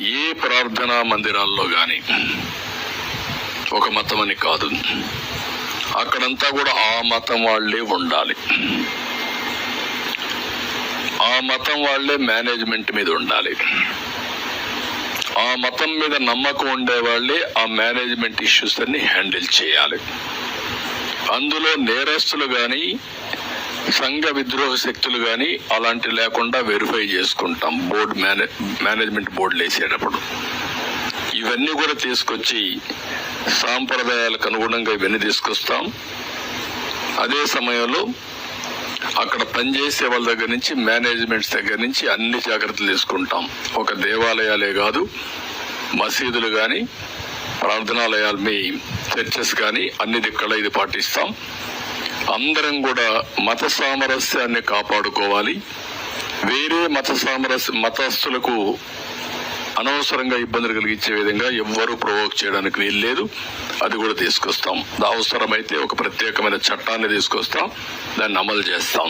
ఏ ప్రార్థనా మందిరాల్లో గాని ఒక మతం అని కాదు, అక్కడంతా కూడా ఆ మతం వాళ్లే ఉండాలి, ఆ మతం వాళ్లే మేనేజ్మెంట్ మీద ఉండాలి, ఆ మతం మీద నమ్మకం ఉండే వాళ్ళే ఆ మేనేజ్మెంట్ ఇష్యూస్ అన్ని హ్యాండిల్ చేయాలి. అందులో నేరస్తులు గాని సంఘ విద్రోహ శక్తులు గాని అలాంటి లేకుండా వెరిఫై చేసుకుంటాం మేనేజ్మెంట్ బోర్డులు వేసేటప్పుడు. ఇవన్నీ కూడా తీసుకొచ్చి సాంప్రదాయాలకు అనుగుణంగా ఇవన్నీ తీసుకొస్తాం. అదే సమయంలో అక్కడ పనిచేసే వాళ్ళ దగ్గర నుంచి మేనేజ్మెంట్స్ దగ్గర నుంచి అన్ని జాగ్రత్తలు తీసుకుంటాం. ఒక దేవాలయాలే కాదు, మసీదులు గాని ప్రార్థనాలయాలు మీ చర్చెస్ కానీ అన్ని దిక్కల ఇది పాటిస్తాం. అందరం కూడా మత సామరస్యాన్ని కాపాడుకోవాలి. వేరే మతస్థులకు అనవసరంగా ఇబ్బందులు కలిగించే విధంగా ఎవ్వరూ ప్రొవోక్ చేయడానికి వీల్లేదు. అది కూడా తీసుకొస్తాం. అవసరమైతే ఒక ప్రత్యేకమైన చట్టాన్ని తీసుకొస్తాం, దాన్ని అమలు చేస్తాం.